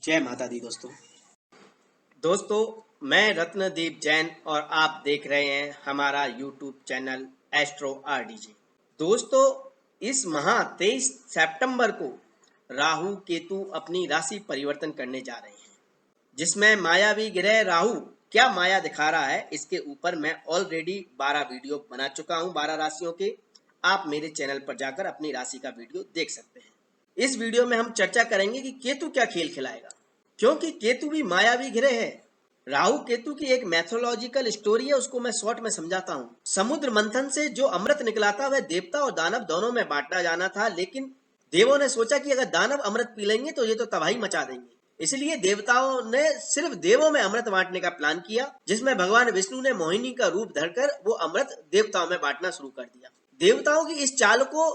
जय माता दी दोस्तों मैं रत्नदीप जैन और आप देख रहे हैं हमारा यूट्यूब चैनल एस्ट्रो आरडीजे। दोस्तों इस माह 23 सितंबर को राहु केतु अपनी राशि परिवर्तन करने जा रहे हैं, जिसमें मायावी ग्रह राहु क्या माया दिखा रहा है इसके ऊपर मैं ऑलरेडी 12 वीडियो बना चुका हूं 12 राशियों के। आप मेरे चैनल पर जाकर अपनी राशि का वीडियो देख सकते हैं। इस वीडियो में हम चर्चा करेंगे कि केतु क्या खेल खिलाएगा, क्योंकि केतु भी मायावी ग्रह है। राहु केतु की एक मैथोलॉजिकल स्टोरी है, उसको मैं शॉर्ट में समझाता हूँ। समुद्र मंथन से जो अमृत निकला था वह देवता और दानव दोनों में बांटा जाना था, लेकिन देवों ने सोचा कि अगर दानव अमृत पी लेंगे तो ये तो तबाही मचा देंगे। इसलिए देवताओं ने सिर्फ देवों में अमृत बांटने का प्लान किया, जिसमें भगवान विष्णु ने मोहिनी का रूप धरकर वो अमृत देवताओं में बांटना शुरू कर दिया। देवताओं की इस चाल को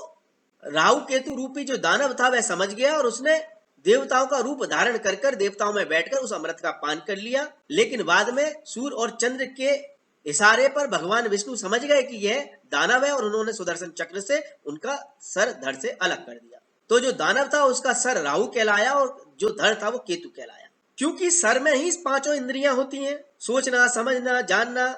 राहु केतु रूपी जो दानव था वह समझ गया और उसने देवताओं का रूप धारण कर कर देवताओं में बैठकर उस अमृत का पान कर लिया। लेकिन बाद में सूर्य और चंद्र के इशारे पर भगवान विष्णु समझ गए कि यह दानव है और उन्होंने सुदर्शन चक्र से उनका सर धड़ से अलग कर दिया। तो जो दानव था उसका सर राहु कहलाया और जो धड़ था वो केतु कहलाया, क्योंकि सर में ही पांचों इंद्रियां होती हैं। सोचना, समझना, जानना,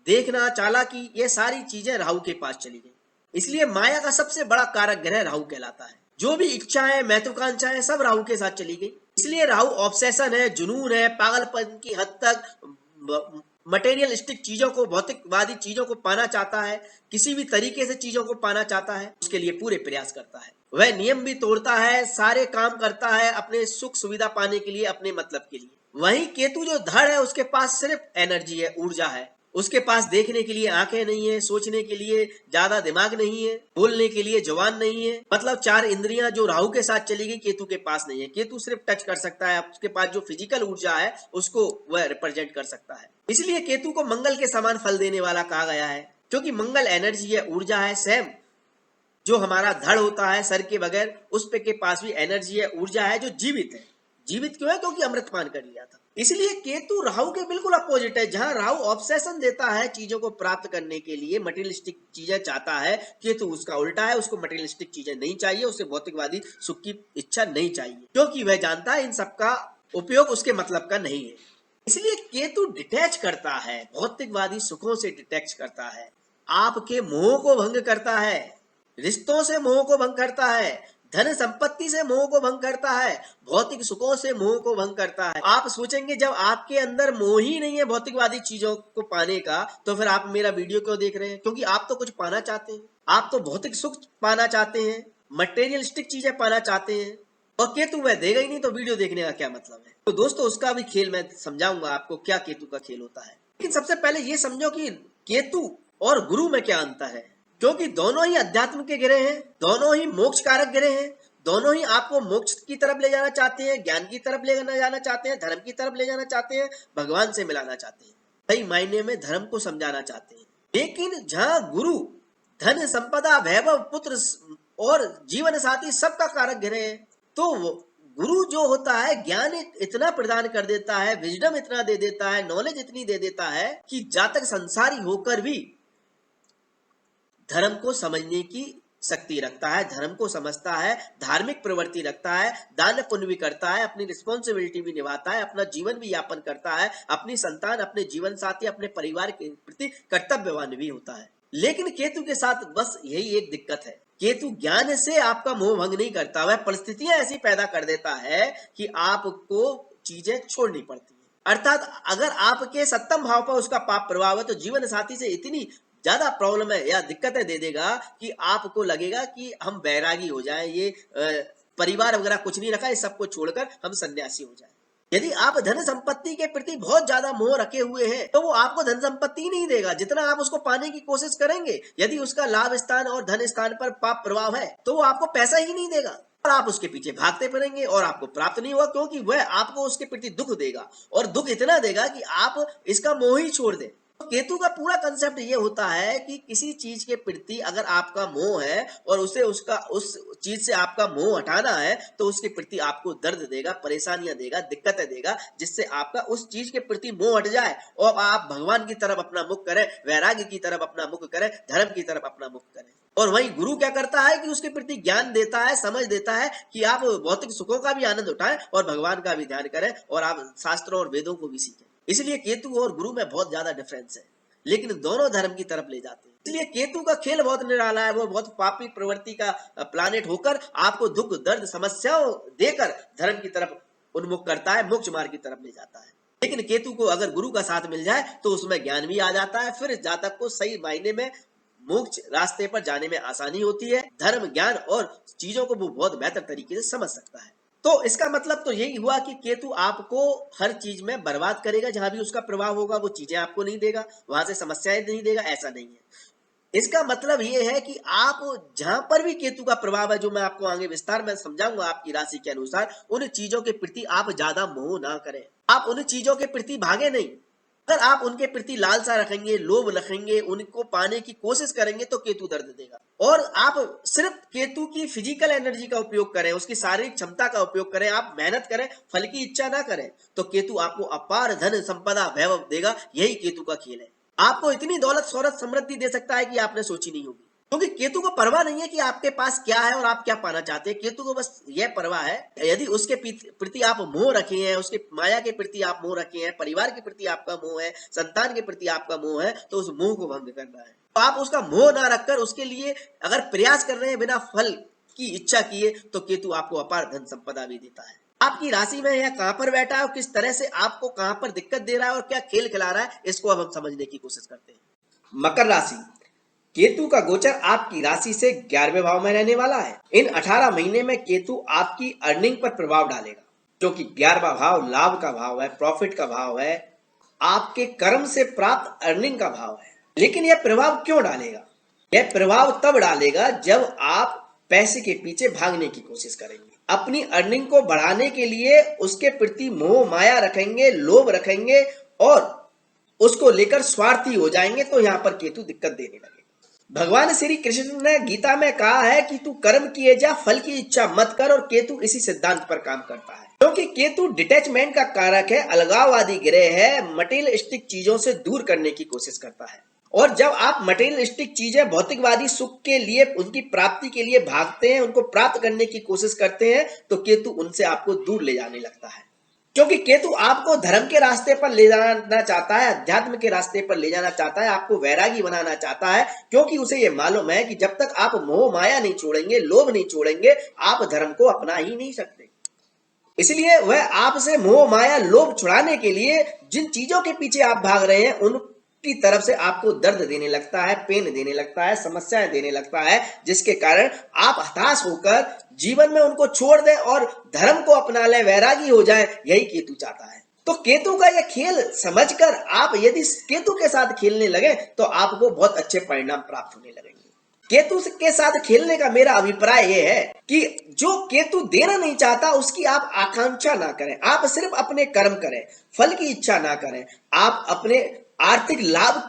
देखना, चालाकी, ये सारी चीजें राहु के पास चली गई। इसलिए माया का सबसे बड़ा कारक ग्रह राहु कहलाता है। जो भी इच्छाएं, महत्वाकांक्षाएं सब राहु के साथ चली गई। इसलिए राहु ऑब्सेशन है, जुनून है, पागलपन की हद तक मटेरियलिस्टिक चीजों को, भौतिकवादी चीजों को पाना चाहता है। किसी भी तरीके से चीजों को पाना चाहता है, उसके लिए पूरे प्रयास करता है। वह नियम भी तोड़ता है, सारे काम करता है अपने सुख सुविधा पाने के लिए, अपने मतलब के लिए। वहीं केतु जो धड़ है उसके पास सिर्फ एनर्जी है, ऊर्जा है। उसके पास देखने के लिए आंखें नहीं है, सोचने के लिए ज्यादा दिमाग नहीं है, बोलने के लिए जुबान नहीं है। मतलब चार इंद्रियां जो राहु के साथ चली गई केतु के पास नहीं है। केतु सिर्फ टच कर सकता है, उसके पास जो फिजिकल ऊर्जा है उसको वह रिप्रेजेंट कर सकता है। इसलिए केतु को मंगल के समान फल देने वाला कहा गया है, क्योंकि मंगल एनर्जी है, ऊर्जा है। सेम जो हमारा धड़ होता है सर के बगैर, उस पे के पास भी एनर्जी है, ऊर्जा है, जो जीवित है। जीवित क्यों है? क्योंकि अमृत पान कर लिया था। इसलिए केतु राहु के बिल्कुल अपोजिट है। जहां राहु ऑब्सेशन देता है चीजों को प्राप्त करने के लिए, मटेरियलिस्टिक चीजें चाहता है, केतु उसका उल्टा है। उसको मटेरियलिस्टिक चीजें नहीं चाहिए, उसे भौतिकवादी सुख की इच्छा नहीं चाहिए, क्योंकि वह जानता है इन सबका उपयोग उसके मतलब का नहीं है। इसलिए केतु डिटैच करता है, भौतिकवादी सुखों से डिटैच करता है, आपके मोह को भंग करता है, रिश्तों से मोह को भंग करता है, धन संपत्ति से मोह को भंग करता है, भौतिक सुखों से मोह को भंग करता है। आप सोचेंगे जब आपके अंदर मोह ही नहीं है भौतिकवादी चीजों को पाने का, तो फिर आप मेरा वीडियो क्यों देख रहे हैं? क्योंकि आप तो कुछ पाना चाहते हैं, आप तो भौतिक सुख पाना चाहते हैं, मटेरियलिस्टिक चीजें पाना चाहते हैं, और केतु वह देगा ही नहीं, तो वीडियो देखने का क्या मतलब है? तो दोस्तों उसका भी खेल मैं समझाऊंगा आपको, क्या केतु का खेल होता है। लेकिन सबसे पहले ये समझो कि केतु और गुरु में क्या अंतर है, क्योंकि दोनों ही अध्यात्म के ग्रह हैं, दोनों ही मोक्ष कारक ग्रह हैं, दोनों ही आपको मोक्ष की तरफ ले जाना चाहते हैं, ज्ञान की तरफ ले जाना चाहते हैं, धर्म की तरफ ले जाना चाहते हैं, भगवान से मिलाना चाहते हैं, सही मायने में धर्म को समझाना चाहते हैं। लेकिन जहां गुरु धन, संपदा, वैभव, पुत्र और जीवन साथी सबका कारक ग्रह है, तो गुरु जो होता है ज्ञान इतना प्रदान कर देता है, विजडम इतना दे देता है, नॉलेज इतनी दे देता है कि जातक संसारी होकर भी धर्म को समझने की शक्ति रखता है, धर्म को समझता है, धार्मिक प्रवृत्ति रखता है, दान पुण्य भी करता है, अपनी रिस्पॉन्सिबिलिटी भी निभाता है, अपना जीवन भी यापन करता है, अपनी संतान, अपने जीवन साथी, अपने परिवार के प्रति कर्तव्यवान भी होता है। लेकिन केतु के साथ बस यही एक दिक्कत है, केतु ज्ञान से आपका मोह भंग नहीं करता, वह परिस्थितियां ऐसी पैदा कर देता है कि आपको चीजें छोड़नी पड़ती है। अर्थात अगर आपके सप्तम भाव पर उसका पाप प्रभाव है तो जीवन साथी से इतनी ज्यादा प्रॉब्लम है या दिक्कतें दे देगा कि आपको लगेगा कि हम बैरागी हो जाएं, ये परिवार वगैरह कुछ नहीं रखा, इस सबको छोड़कर हम सन्यासी हो जाएं। यदि आप धन संपत्ति के प्रति बहुत ज्यादा मोह रखे हुए हैं तो वो आपको धन संपत्ति नहीं देगा, जितना आप उसको पाने की कोशिश करेंगे, यदि उसका लाभ स्थान और धन स्थान पर पाप प्रभाव है तो वो आपको पैसा ही नहीं देगा और आप उसके पीछे भागते फिरेंगे और आपको प्राप्त नहीं होगा, क्योंकि वह आपको उसके प्रति दुख देगा और दुख इतना देगा कि आप इसका मोह ही छोड़ दें। केतु का पूरा कंसेप्ट ये होता है कि किसी चीज के प्रति अगर आपका मोह है और उस चीज से आपका मोह हटाना है, तो उसके प्रति आपको दर्द देगा, परेशानियां देगा, दिक्कतें देगा, जिससे आपका उस चीज के प्रति मोह हट जाए और आप भगवान की तरफ अपना मुख करें, वैराग्य की तरफ अपना मुख करें, धर्म की तरफ अपना मुख करें। और वहीं गुरु क्या करता है कि उसके प्रति ज्ञान देता है, समझ देता है कि आप भौतिक सुखों का भी आनंद उठाएं और भगवान का भी ध्यान करें और आप शास्त्रों और वेदों को भी सीखें। इसलिए केतु और गुरु में बहुत ज्यादा डिफरेंस है, लेकिन दोनों धर्म की तरफ ले जाते हैं। इसलिए केतु का खेल बहुत निराला है, वो बहुत पापी प्रवृत्ति का प्लानेट होकर आपको दुख दर्द समस्याओं देकर धर्म की तरफ उन्मुख करता है, मोक्ष मार्ग की तरफ ले जाता है। लेकिन केतु को अगर गुरु का साथ मिल जाए तो उसमें ज्ञान भी आ जाता है, फिर जातक को सही मायने में मोक्ष रास्ते पर जाने में आसानी होती है। धर्म ज्ञान और चीजों को वो बहुत बेहतर तरीके से समझ सकता है। तो इसका मतलब तो यही हुआ कि केतु आपको हर चीज में बर्बाद करेगा, जहां भी उसका प्रभाव होगा वो चीजें आपको नहीं देगा, वहां से समस्याएं नहीं देगा, ऐसा नहीं है। इसका मतलब ये है कि आप जहां पर भी केतु का प्रभाव है, जो मैं आपको आगे विस्तार में समझाऊंगा आपकी राशि के अनुसार, उन चीजों के प्रति आप ज्यादा मोह ना करें, आप उन चीजों के प्रति भागे नहीं। अगर आप उनके प्रति लालसा रखेंगे, लोभ रखेंगे, उनको पाने की कोशिश करेंगे तो केतु दर्द देगा। और आप सिर्फ केतु की फिजिकल एनर्जी का उपयोग करें, उसकी शारीरिक क्षमता का उपयोग करें, आप मेहनत करें, फल की इच्छा ना करें, तो केतु आपको अपार धन संपदा वैभव देगा। यही केतु का खेल है। आपको इतनी दौलत शौहरत समृद्धि दे सकता है कि आपने सोची नहीं होगी, क्योंकि केतु को परवाह नहीं है कि आपके पास क्या है और आप क्या पाना चाहते हैं। केतु को बस यह परवाह है, यदि उसके प्रति आप मोह रखे हैं, उसके माया के प्रति आप मोह रखे हैं, परिवार के प्रति आपका मोह है, संतान के प्रति आपका मोह है, तो उस मोह को भंग करना है। तो आप उसका मोह ना रखकर उसके लिए अगर प्रयास कर रहे हैं बिना फल की इच्छा किए, तो केतु आपको अपार धन संपदा भी देता है। आपकी राशि में यह कहां पर बैठा है और किस तरह से आपको कहां पर दिक्कत दे रहा है और क्या खेल खिला रहा है, इसको अब हम समझने की कोशिश करते हैं। मकर राशि, केतु का गोचर आपकी राशि से 11वें भाव में रहने वाला है। इन 18 महीने में केतु आपकी अर्निंग पर प्रभाव डालेगा, क्योंकि 11वां भाव लाभ का भाव है, प्रॉफिट का भाव है, आपके कर्म से प्राप्त अर्निंग का भाव है। लेकिन यह प्रभाव क्यों डालेगा? यह प्रभाव तब डालेगा जब आप पैसे के पीछे भागने की कोशिश करेंगे, अपनी अर्निंग को बढ़ाने के लिए उसके प्रति मोह माया रखेंगे, लोभ रखेंगे और उसको लेकर स्वार्थी हो जाएंगे, तो यहाँ पर केतु दिक्कत देने लगेगा। भगवान श्री कृष्ण ने गीता में कहा है कि तू कर्म किए जा, फल की इच्छा मत कर, और केतु इसी सिद्धांत पर काम करता है, क्योंकि केतु डिटैचमेंट का कारक है, अलगाववादी ग्रह है, मटेरियलिस्टिक चीजों से दूर करने की कोशिश करता है। और जब आप मटेरियलिस्टिक चीजें, भौतिकवादी सुख के लिए, उनकी प्राप्ति के लिए भागते हैं, उनको प्राप्त करने की कोशिश करते हैं, तो केतु उनसे आपको दूर ले जाने लगता है। क्योंकि केतु आपको धर्म के रास्ते पर ले जाना चाहता है, अध्यात्म के रास्ते पर ले जाना चाहता है, आपको वैरागी बनाना चाहता है, क्योंकि उसे ये मालूम है कि जब तक आप मोह माया नहीं छोड़ेंगे, लोभ नहीं छोड़ेंगे, आप धर्म को अपना ही नहीं सकते। इसलिए वह आपसे मोह माया लोभ छुड़ाने के लिए जिन चीजों के पीछे आप भाग रहे हैं, उनकी तरफ से आपको दर्द देने लगता है, पेन देने लगता है, समस्याएं देने लगता है, जिसके कारण आप हताश होकर जीवन में उनको छोड़ दें और धर्म को अपना ले, वैरागी हो जाए। यही केतु चाहता है। तो केतु का यह खेल समझकर आप यदि केतु के साथ खेलने लगे तो आपको बहुत अच्छे परिणाम प्राप्त होने लगेंगे। केतु के साथ खेलने का मेरा अभिप्राय यह है कि जो केतु देना नहीं चाहता उसकी आप आकांक्षा ना करें, आप सिर्फ अपने कर्म करें, फल की इच्छा ना करें, आप अपने आर्थिक लाभ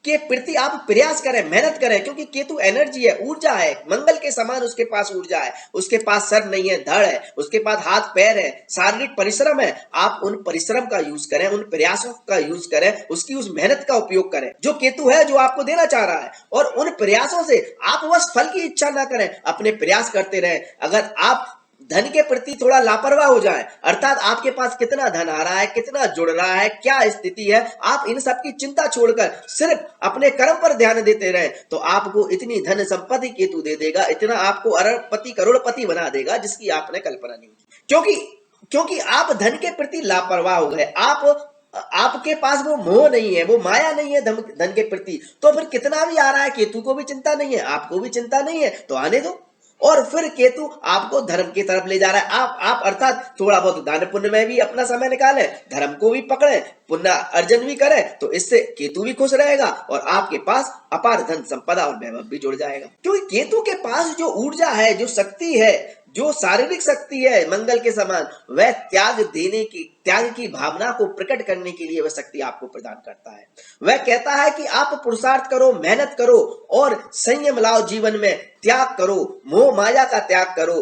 के प्रति आप प्रयास करें, मेहनत करें, क्योंकि केतु एनर्जी है, ऊर्जा है, मंगल के समान उसके पास ऊर्जा है, उसके पास सर नहीं है, धड़ है, उसके पास हाथ पैर है, शारीरिक परिश्रम है। आप उन परिश्रम का यूज करें, उन प्रयासों का यूज करें, उसकी उस मेहनत का उपयोग करें जो केतु है, जो आपको देना चाह रहा है, और उन प्रयासों से आप बस फल की इच्छा ना करें, अपने प्रयास करते रहें। अगर आप धन के प्रति थोड़ा लापरवाह हो जाए, अर्थात आपके पास कितना धन आ रहा है, कितना जुड़ रहा है, क्या स्थिति है, आप इन सब की चिंता छोड़कर सिर्फ अपने कर्म पर ध्यान देते रहे, तो आपको इतनी धन संपत्ति केतु दे देगा, इतना आपको अरबपति करोड़पति बना देगा जिसकी आपने कल्पना नहीं की। क्योंकि आप धन के प्रति लापरवाह हो गए, आपके पास वो मोह नहीं है, वो माया नहीं है धन के प्रति, तो फिर कितना भी आ रहा है केतु को भी चिंता नहीं है, आपको भी चिंता नहीं है, तो आने दो। और फिर केतु आपको धर्म की तरफ ले जा रहा है। आप अर्थात थोड़ा बहुत दान पुण्य में भी अपना समय निकालें, धर्म को भी पकड़ें, पुण्य अर्जन भी करें, तो इससे केतु भी खुश रहेगा और आपके पास अपार धन संपदा और वैभव भी जुड़ जाएगा। क्योंकि केतु के पास जो ऊर्जा है, जो शक्ति है, जो शारीरिक शक्ति है मंगल के समान, वह त्याग की भावना को प्रकट करने के लिए वह शक्ति आपको प्रदान करता है। वह कहता है कि आप पुरुषार्थ करो, मेहनत करो और संयम लाओ जीवन में, त्याग करो, मोह माया का त्याग करो,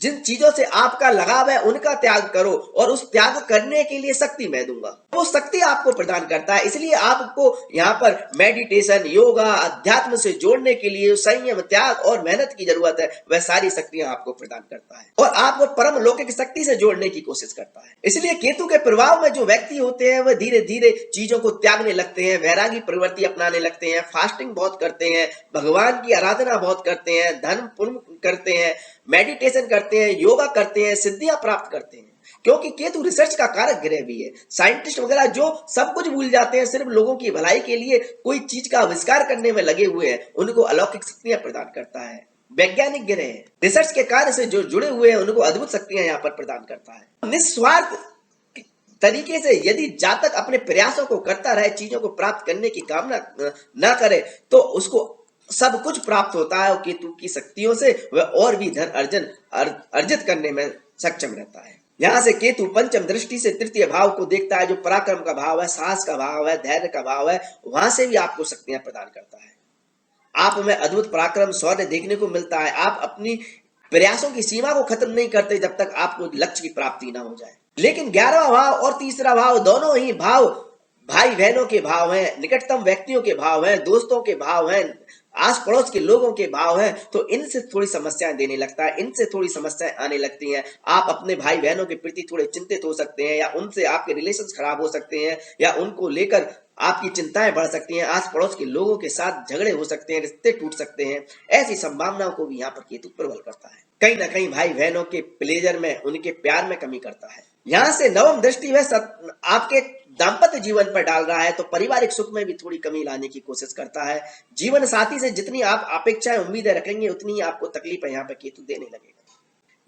जिन चीजों से आपका लगाव है उनका त्याग करो और उस त्याग करने के लिए शक्ति मैं दूंगा। वो शक्ति आपको प्रदान करता है। इसलिए आपको यहाँ पर मेडिटेशन, योगा, अध्यात्म से जोड़ने के लिए संयम, त्याग और मेहनत की जरूरत है। वह सारी शक्तियां आपको प्रदान करता है और आपको परम लौकिक शक्ति से जोड़ने की कोशिश करता है। इसलिए केतु के प्रभाव में जो व्यक्ति होते हैं वह धीरे धीरे चीजों को त्यागने लगते हैं, वैरागी प्रवृत्ति अपनाने लगते हैं, फास्टिंग बहुत करते हैं, भगवान की आराधना बहुत करते हैं, धर्म पुण्य करते हैं, मेडिटेशन करते हैं, योगा करते हैं, सिद्धियां प्राप्त करते हैं। क्योंकि केतु रिसर्च का कारक ग्रह भी है। साइंटिस्ट वगैरह जो सब कुछ भूल जाते हैं, सिर्फ लोगों की भलाई के लिए कोई चीज का आविष्कार करने में लगे हुए हैं, उनको अलौकिक शक्तियां प्रदान करता है। वैज्ञानिक ग्रह है, रिसर्च के कार्य से जो जुड़े हुए हैं उनको अद्भुत शक्तियां यहाँ पर प्रदान करता है। निस्वार्थ तरीके से यदि जातक अपने प्रयासों को करता रहे, चीजों को प्राप्त करने की कामना न करे, तो उसको सब कुछ प्राप्त होता है और केतु की शक्तियों से वह और भी धन अर्जित करने में सक्षम रहता है। यहाँ से केतु पंचम दृष्टि से तृतीय भाव को देखता है, जो पराक्रम का भाव है, साहस का भाव है, धैर्य का भाव है, वहां से भी आपको शक्तियां प्रदान करता है। आप में अद्भुत पराक्रम, शौर्य देखने को मिलता है। आप अपनी प्रयासों की सीमा को खत्म नहीं करते जब तक आपको लक्ष्य की प्राप्ति ना हो जाए। लेकिन 11वां भाव और तीसरा भाव, दोनों ही भाव भाई बहनों के भाव हैं, निकटतम व्यक्तियों के भाव हैं, दोस्तों के भाव हैं, आस पड़ोस के लोगों के भाव हैं, तो इनसे थोड़ी समस्याएं देने लगता है, इनसे थोड़ी समस्याएं आने लगती हैं। आप अपने भाई बहनों के प्रति थोड़े चिंतित हो सकते हैं, या उनसे आपके रिलेशंस खराब हो सकते हैं, या उनको लेकर आपकी चिंताएं बढ़ सकती हैं। आस पड़ोस के लोगों के साथ झगड़े हो सकते हैं, रिश्ते टूट सकते हैं। ऐसी संभावनाओं को भी यहाँ पर केतु प्रबल करता है। कहीं ना कहीं भाई बहनों के प्लेजर में, उनके प्यार में कमी करता है। यहाँ से नवम दृष्टि वह आपके दाम्पत्य जीवन पर डाल रहा है, तो पारिवारिक सुख में भी थोड़ी कमी लाने की कोशिश करता है। जीवन साथी से जितनी आप अपेक्षाएं, उम्मीदें रखेंगे, उतनी ही आपको तकलीफ यहाँ पे केतु देने लगेगा।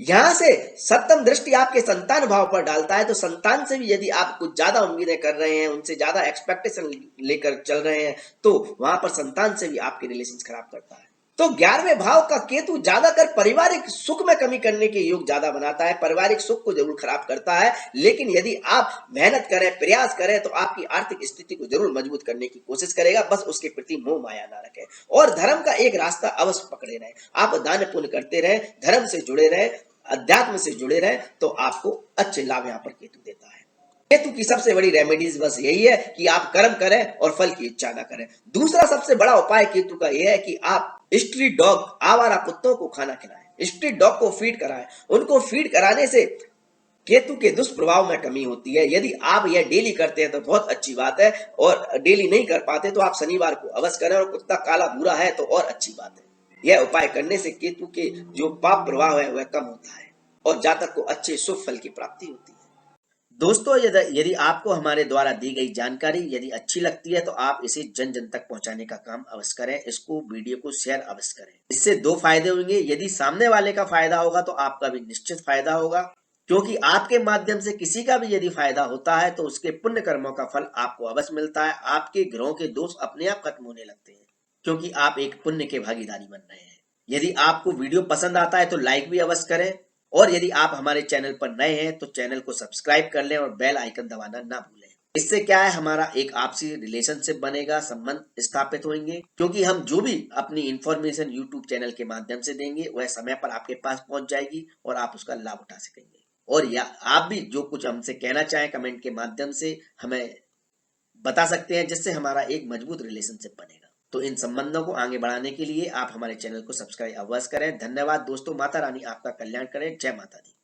यहाँ से सप्तम दृष्टि आपके संतान भाव पर डालता है, तो संतान से भी यदि आप कुछ ज्यादा उम्मीदें कर रहे हैं, उनसे ज्यादा एक्सपेक्टेशन लेकर चल रहे हैं, तो वहां पर संतान से भी आपके रिलेशन खराब करता है। तो 11वें भाव का केतु ज्यादातर पारिवारिक सुख में कमी करने के योग ज्यादा बनाता है, पारिवारिक सुख को जरूर खराब करता है। लेकिन यदि आप मेहनत करें, प्रयास करें, तो आपकी आर्थिक स्थिति को जरूर मजबूत करने की कोशिश करेगा। बस उसके प्रति मोह माया ना रखें और धर्म का एक रास्ता अवश्य पकड़े रहें। आप दान पुण्य करते रहें, धर्म से जुड़े रहें, अध्यात्म से जुड़े रहें, तो आपको अच्छे लाभ यहाँ पर केतु देता है। केतु की सबसे बड़ी रेमेडीज बस यही है कि आप कर्म करें और फल की इच्छा ना करें। दूसरा सबसे बड़ा उपाय केतु का यह है कि आप स्ट्रीट डॉग, आवारा कुत्तों को खाना खिलाएं, स्ट्रीट डॉग को फीड कराएं। उनको फीड कराने से केतु के दुष्प्रभाव में कमी होती है। यदि आप यह डेली करते हैं तो बहुत अच्छी बात है, और डेली नहीं कर पाते तो आप शनिवार को अवश्य करें, और कुत्ता काला बुरा है तो और अच्छी बात है। यह उपाय करने से केतु के जो पाप प्रभाव है वह कम होता है और जातक को अच्छे शुभ फल की प्राप्ति होती है। दोस्तों, यदि आपको हमारे द्वारा दी गई जानकारी यदि अच्छी लगती है तो आप इसे जन जन तक पहुंचाने का काम अवश्य करें। इसको वीडियो को शेयर अवश्य करें। इससे दो फायदे होंगे। यदि सामने वाले का फायदा होगा तो आपका भी निश्चित फायदा होगा, क्योंकि आपके माध्यम से किसी का भी यदि फायदा होता है तो उसके पुण्य कर्मों का फल आपको अवश्य मिलता है। आपके ग्रहों के दोष अपने आप खत्म होने लगते हैं, क्योंकि आप एक पुण्य के भागीदारी बन रहे हैं। यदि आपको वीडियो पसंद आता है तो लाइक भी अवश्य करें, और यदि आप हमारे चैनल पर नए हैं तो चैनल को सब्सक्राइब कर लें और बेल आइकन दबाना ना भूलें। इससे क्या है, हमारा एक आपसी रिलेशनशिप बनेगा, संबंध स्थापित होंगे, क्योंकि हम जो भी अपनी इंफॉर्मेशन यूट्यूब चैनल के माध्यम से देंगे वह समय पर आपके पास पहुंच जाएगी और आप उसका लाभ उठा सकेंगे। और या आप भी जो कुछ हमसे कहना चाहें कमेंट के माध्यम से हमें बता सकते हैं, जिससे हमारा एक मजबूत रिलेशनशिप बनेगा। तो इन संबंधों को आगे बढ़ाने के लिए आप हमारे चैनल को सब्सक्राइब अवश्य करें। धन्यवाद दोस्तों। माता रानी आपका कल्याण करें। जय माता दी।